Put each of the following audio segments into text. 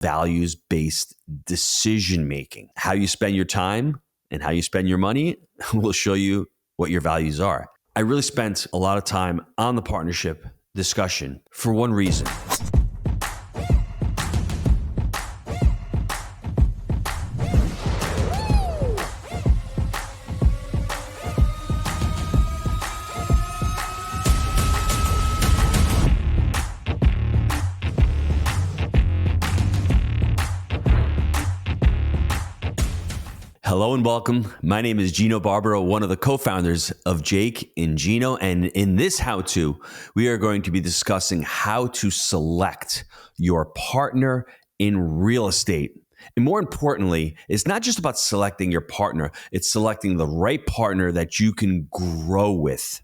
values-based decision making. How you spend your time and how you spend your money will show you what your values are. I really spent a lot of time on the partnership discussion for one reason. Hello and welcome. My name is Gino Barbaro, one of the co-founders of Jake and Gino. And in this how-to, we are going to be discussing how to select your partner in real estate. And more importantly, it's not just about selecting your partner, it's selecting the right partner that you can grow with.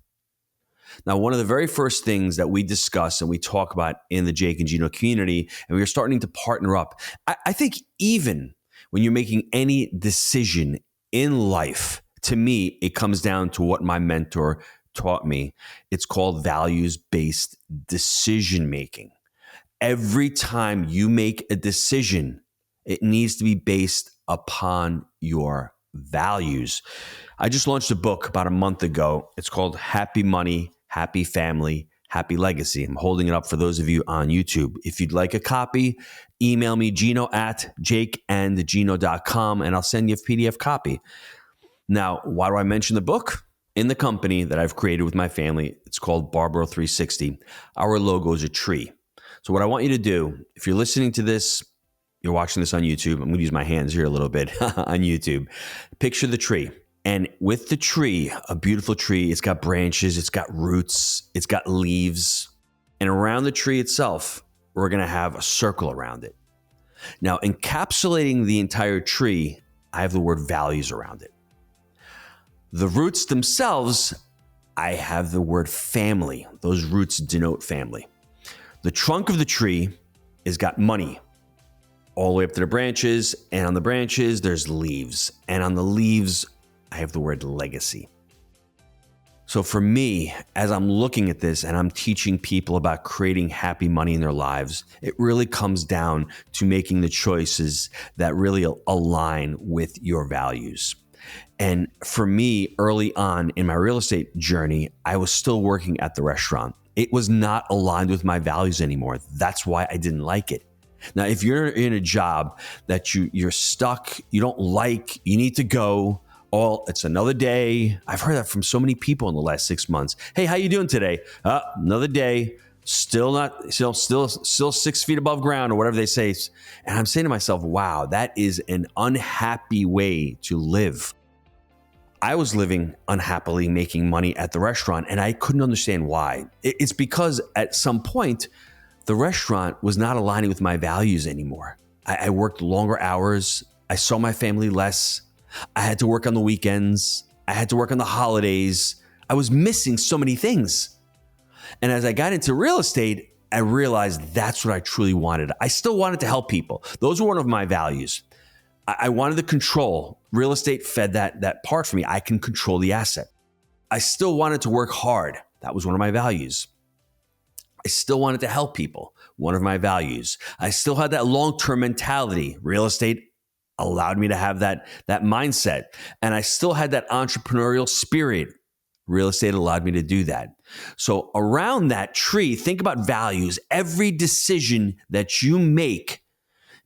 Now, one of the very first things that we discuss and we talk about in the Jake and Gino community, and we are starting to partner up, I think even when you're making any decision in life, to me, it comes down to what my mentor taught me. It's called values-based decision making. Every time you make a decision, it needs to be based upon your values. I just launched a book about a month ago. It's called Happy Money, Happy Family, Happy Legacy. I'm holding it up for those of you on YouTube. If you'd like a copy, email me, gino@jakeandgino.com, and I'll send you a PDF copy. Now, why do I mention the book? In the company that I've created with my family, it's called Barbaro 360. Our logo is a tree. So what I want you to do, if you're listening to this, you're watching this on YouTube, I'm going to use my hands here a little bit on YouTube. Picture the tree. And with the tree, a beautiful tree, it's got branches, it's got roots, it's got leaves. And around the tree itself, we're going to have a circle around it. Now, encapsulating the entire tree, I have the word values around it. The roots themselves, I have the word family. Those roots denote family. The trunk of the tree has got money all the way up to the branches. And on the branches, there's leaves. And on the leaves, I have the word legacy. So for me, as I'm looking at this and I'm teaching people about creating happy money in their lives, it really comes down to making the choices that really align with your values. And for me, early on in my real estate journey, I was still working at the restaurant. It was not aligned with my values anymore. That's why I didn't like it. Now, if you're in a job that you're stuck, you don't like, you need to go, it's another day. I've heard that from so many people in the last 6 months. Hey, how you doing today? Another day. Still 6 feet above ground, or whatever they say. And I'm saying to myself, wow, that is an unhappy way to live. I was living unhappily, making money at the restaurant, and I couldn't understand why. It's because at some point, the restaurant was not aligning with my values anymore. I worked longer hours. I saw my family less. I had to work on the weekends. I had to work on the holidays. I was missing so many things. And as I got into real estate, I realized that's what I truly wanted. I still wanted to help people. Those were one of my values. I wanted to control. Real estate fed that part for me. I can control the asset. I still wanted to work hard. That was one of my values. I still wanted to help people. One of my values. I still had that long-term mentality. Real estate allowed me to have that mindset. And I still had that entrepreneurial spirit. Real estate allowed me to do that. So around that tree, think about values. Every decision that you make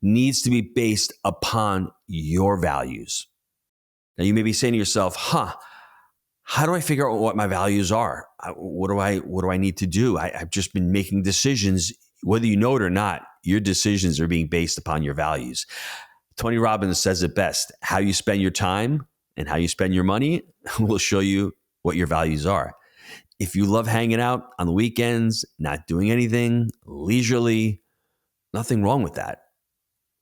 needs to be based upon your values. Now you may be saying to yourself, how do I figure out what my values are? What do I need to do? I've just been making decisions, whether you know it or not, your decisions are being based upon your values. Tony Robbins says it best. How you spend your time and how you spend your money will show you what your values are. If you love hanging out on the weekends, not doing anything, leisurely, nothing wrong with that.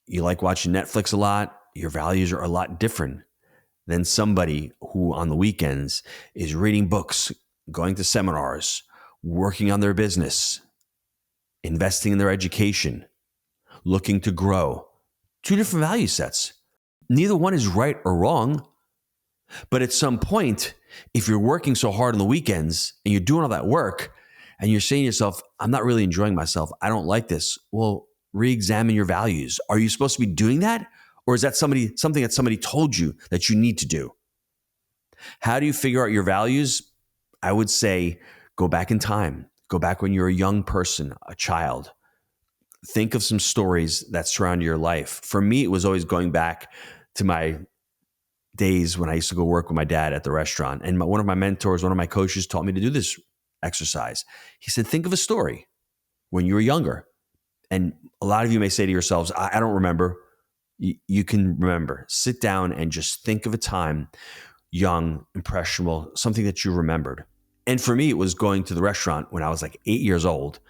You like watching Netflix a lot, your values are a lot different than somebody who on the weekends is reading books, going to seminars, working on their business, investing in their education, looking to grow. Two different value sets. Neither one is right or wrong. But at some point, if you're working so hard on the weekends and you're doing all that work and you're saying to yourself, I'm not really enjoying myself, I don't like this. Well, re-examine your values. Are you supposed to be doing that? Or is that something that somebody told you that you need to do? How do you figure out your values? I would say go back in time. Go back when you were a young person, a child. Think of some stories that surround your life. For me, it was always going back to my days when I used to go work with my dad at the restaurant. And one of my mentors, one of my coaches taught me to do this exercise. He said, think of a story when you were younger. And a lot of you may say to yourselves, I don't remember. You can remember. Sit down and just think of a time, young, impressionable, something that you remembered. And for me, it was going to the restaurant when I was like 8 years old,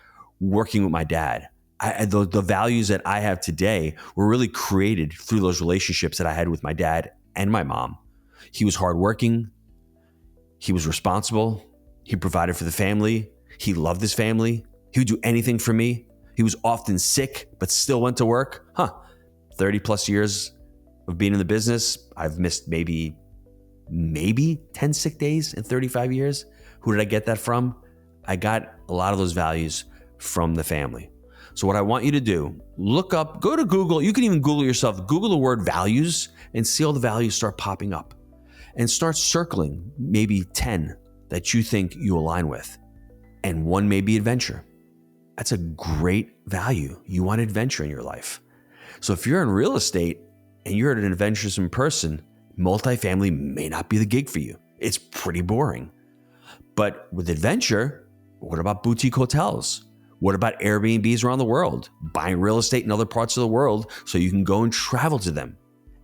working with my dad. The values that I have today were really created through those relationships that I had with my dad and my mom. He was hardworking. He was responsible. He provided for the family. He loved his family. He would do anything for me. He was often sick, but still went to work. 30 plus years of being in the business. I've missed maybe 10 sick days in 35 years. Who did I get that from? I got a lot of those values from the family. So what I want you to do, look up, go to Google. You can even Google yourself. Google the word values and see all the values start popping up. And start circling maybe 10 that you think you align with. And one may be adventure. That's a great value. You want adventure in your life. So if you're in real estate and you're an adventuresome person, multifamily may not be the gig for you. It's pretty boring. But with adventure, what about boutique hotels? What about Airbnbs around the world? Buying real estate in other parts of the world so you can go and travel to them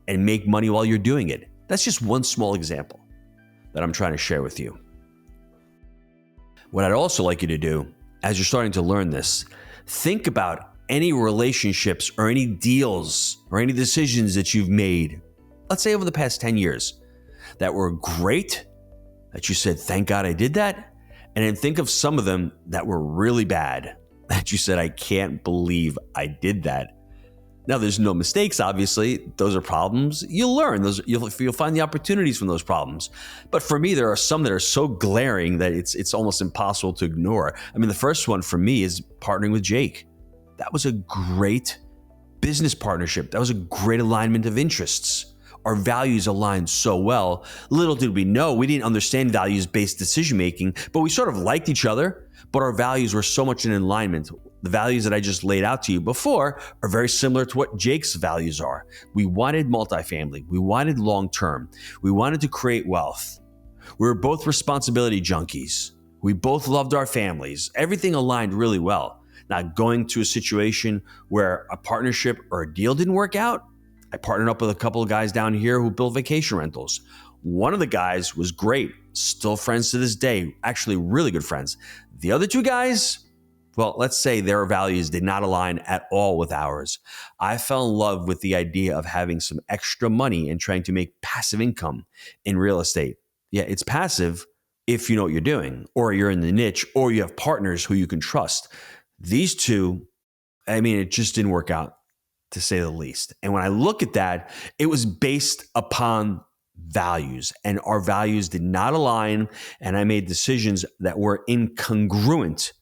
and make money while you're doing it. That's just one small example that I'm trying to share with you. What I'd also like you to do, as you're starting to learn this, think about any relationships or any deals or any decisions that you've made, let's say over the past 10 years, that were great, that you said, thank God I did that. And then think of some of them that were really bad, that you said, I can't believe I did that. Now, there's no mistakes, obviously. Those are problems. You'll learn. You'll find the opportunities from those problems. But for me, there are some that are so glaring that it's almost impossible to ignore. I mean, the first one for me is partnering with Jake. That was a great business partnership. That was a great alignment of interests. Our values aligned so well. Little did we know, we didn't understand values-based decision-making, but we sort of liked each other, but our values were so much in alignment. The values that I just laid out to you before are very similar to what Jake's values are. We wanted multifamily. We wanted long-term. We wanted to create wealth. We were both responsibility junkies. We both loved our families. Everything aligned really well. Now, going to a situation where a partnership or a deal didn't work out, I partnered up with a couple of guys down here who built vacation rentals. One of the guys was great, still friends to this day, actually really good friends. The other two guys, well, let's say their values did not align at all with ours. I fell in love with the idea of having some extra money and trying to make passive income in real estate. Yeah, it's passive if you know what you're doing, or you're in the niche, or you have partners who you can trust. These two, I mean, it just didn't work out, to say the least. And when I look at that, it was based upon values, and our values did not align, and I made decisions that were incongruent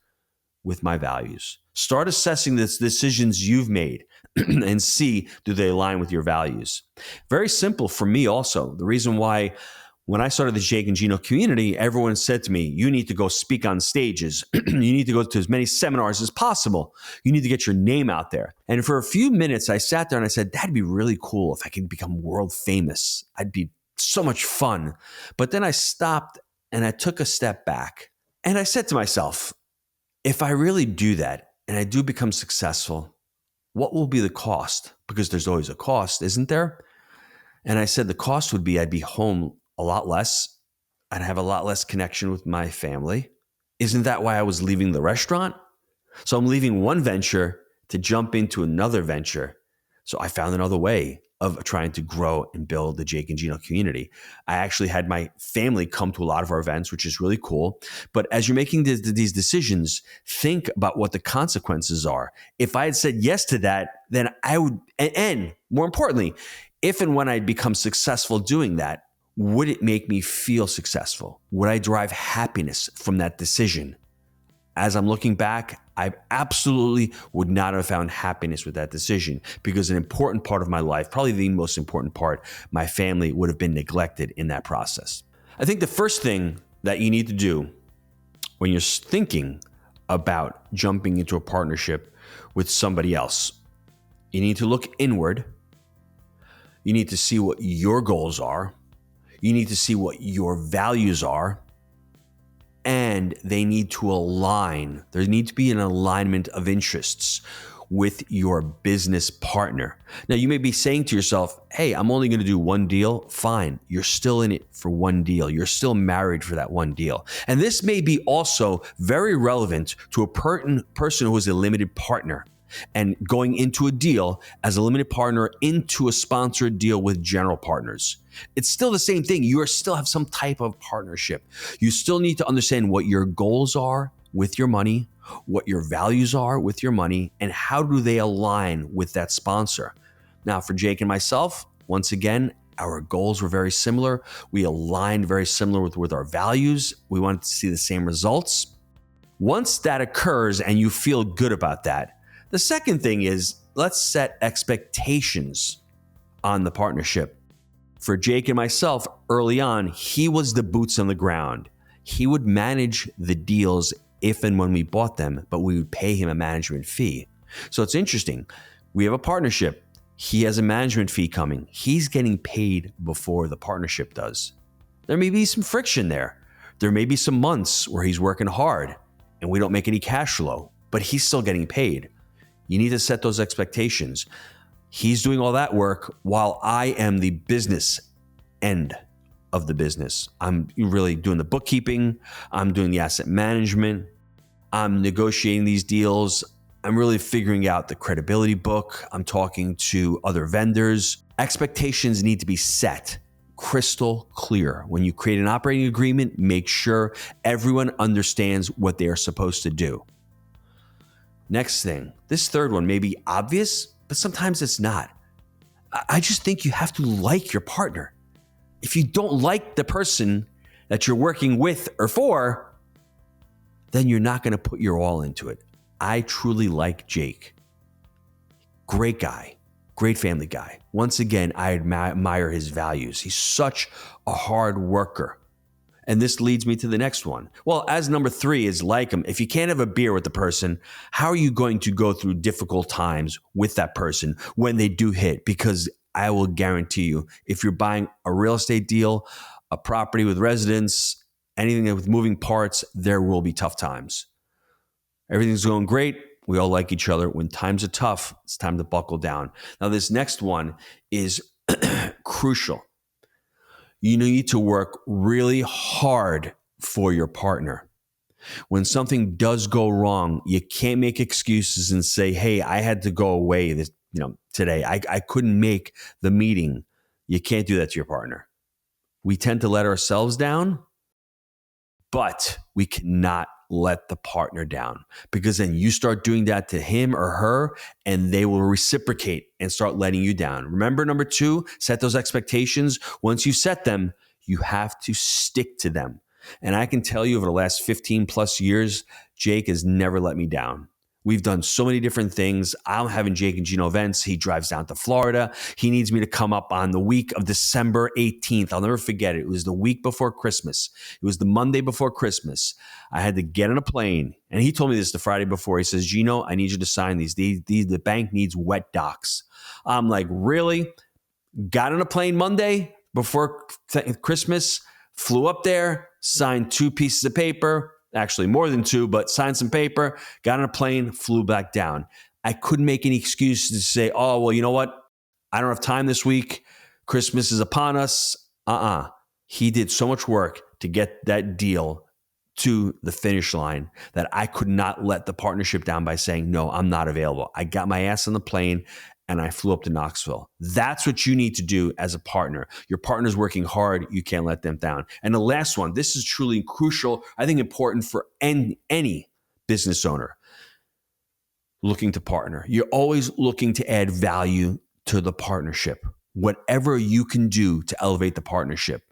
with my values. Start assessing the decisions you've made and see, do they align with your values? Very simple for me also. The reason why when I started the Jake and Gino community, everyone said to me, you need to go speak on stages. You need to go to as many seminars as possible. You need to get your name out there. And for a few minutes, I sat there and I said, that'd be really cool if I could become world famous. I'd be so much fun. But then I stopped and I took a step back and I said to myself, if I really do that and I do become successful, what will be the cost? Because there's always a cost, isn't there? And I said the cost would be I'd be home a lot less. I'd have a lot less connection with my family. Isn't that why I was leaving the restaurant? So I'm leaving one venture to jump into another venture. So I found another way of trying to grow and build the Jake and Gino community. I actually had my family come to a lot of our events, which is really cool. But as you're making these decisions, think about what the consequences are. If I had said yes to that, then I would, and more importantly, if and when I'd become successful doing that, would it make me feel successful? Would I derive happiness from that decision? As I'm looking back, I absolutely would not have found happiness with that decision because an important part of my life, probably the most important part, my family would have been neglected in that process. I think the first thing that you need to do when you're thinking about jumping into a partnership with somebody else, you need to look inward. You need to see what your goals are. You need to see what your values are. And they need to align. There needs to be an alignment of interests with your business partner. Now, you may be saying to yourself, hey, I'm only going to do one deal. Fine. You're still in it for one deal. You're still married for that one deal. And this may be also very relevant to a person who is a limited partner and going into a deal as a limited partner into a sponsored deal with general partners. It's still the same thing. You still have some type of partnership. You still need to understand what your goals are with your money, what your values are with your money, and how do they align with that sponsor. Now, for Jake and myself, once again, our goals were very similar. We aligned very similar with our values. We wanted to see the same results. Once that occurs and you feel good about that, the second thing is let's set expectations on the partnership. For Jake and myself, early on, he was the boots on the ground. He would manage the deals if and when we bought them, but we would pay him a management fee. So it's interesting. We have a partnership. He has a management fee coming. He's getting paid before the partnership does. There may be some friction there. There may be some months where he's working hard and we don't make any cash flow, but he's still getting paid. You need to set those expectations. He's doing all that work while I am the business end of the business. I'm really doing the bookkeeping. I'm doing the asset management. I'm negotiating these deals. I'm really figuring out the credibility book. I'm talking to other vendors. Expectations need to be set crystal clear. When you create an operating agreement, make sure everyone understands what they are supposed to do. Next thing, this third one may be obvious, but sometimes it's not. I just think you have to like your partner. If you don't like the person that you're working with or for, then you're not going to put your all into it. I truly like Jake. Great guy, great family guy. Once again, I admire his values. He's such a hard worker. And this leads me to the next one. Well, as number 3 is like him. If you can't have a beer with the person, how are you going to go through difficult times with that person when they do hit? Because I will guarantee you, if you're buying a real estate deal, a property with residents, anything with moving parts, there will be tough times. Everything's going great. We all like each other. When times are tough, it's time to buckle down. Now, this next one is crucial. You need to work really hard for your partner. When something does go wrong, you can't make excuses and say, hey, I had to go away today. I couldn't make the meeting. You can't do that to your partner. We tend to let ourselves down, but we cannot let the partner down, because then you start doing that to him or her and they will reciprocate and start letting you down. Remember, number 2, set those expectations. Once you set them, you have to stick to them. And I can tell you over the last 15 plus years, Jake has never let me down. We've done so many different things. I'm having Jake and Gino events. He drives down to Florida. He needs me to come up on the week of December 18th. I'll never forget it. It was the week before Christmas. It was the Monday before Christmas. I had to get on a plane. And he told me this the Friday before. He says, Gino, I need you to sign these. The bank needs wet docs. I'm like, really? Got on a plane Monday before Christmas, flew up there, signed 2 pieces of paper. Actually, more than 2, but signed some paper, got on a plane, flew back down. I couldn't make any excuses to say, oh, well, you know what? I don't have time this week. Christmas is upon us. He did so much work to get that deal to the finish line that I could not let the partnership down by saying, no, I'm not available. I got my ass on the plane and I flew up to Knoxville. That's what you need to do as a partner. Your partner's working hard. You can't let them down. And the last one, this is truly crucial, I think important for any business owner looking to partner. You're always looking to add value to the partnership. Whatever you can do to elevate the partnership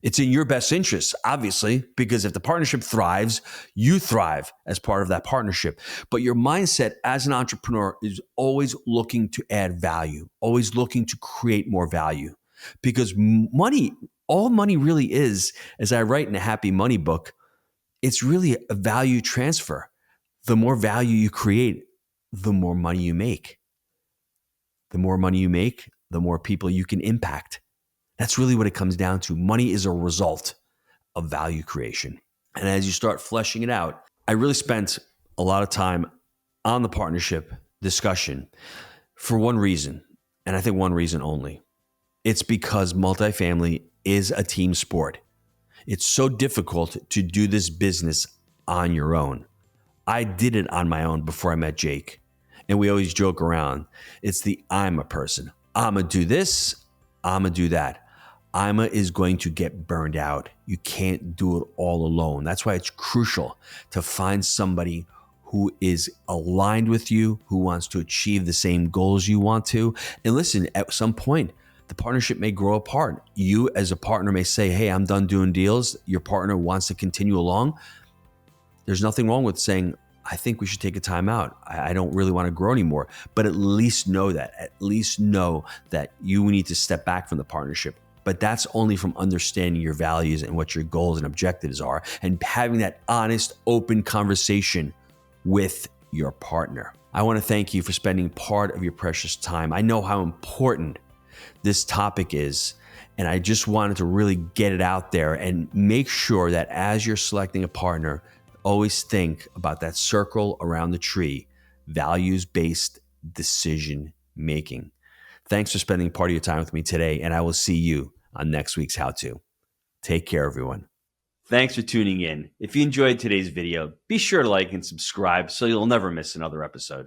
It's in your best interest, obviously, because if the partnership thrives, you thrive as part of that partnership. But your mindset as an entrepreneur is always looking to add value, always looking to create more value. Because money, all money really is, as I write in the Happy Money book, it's really a value transfer. The more value you create, the more money you make. The more money you make, the more people you can impact. That's really what it comes down to. Money is a result of value creation. And as you start fleshing it out, I really spent a lot of time on the partnership discussion for one reason, and I think one reason only. It's because multifamily is a team sport. It's so difficult to do this business on your own. I did it on my own before I met Jake. And we always joke around. It's the I'm a person. I'm going to do this. I'm going to do that. IMA is going to get burned out. You can't do it all alone. That's why it's crucial to find somebody who is aligned with you, who wants to achieve the same goals you want to. And listen, at some point, the partnership may grow apart. You as a partner may say, hey, I'm done doing deals. Your partner wants to continue along. There's nothing wrong with saying, I think we should take a time out. I don't really want to grow anymore. But at least know that. At least know that you need to step back from the partnership. But that's only from understanding your values and what your goals and objectives are and having that honest, open conversation with your partner. I want to thank you for spending part of your precious time. I know how important this topic is, and I just wanted to really get it out there and make sure that as you're selecting a partner, always think about that circle around the tree, values-based decision making. Thanks for spending part of your time with me today, and I will see you on next week's How To. Take care, everyone. Thanks for tuning in. If you enjoyed today's video, be sure to like and subscribe so you'll never miss another episode.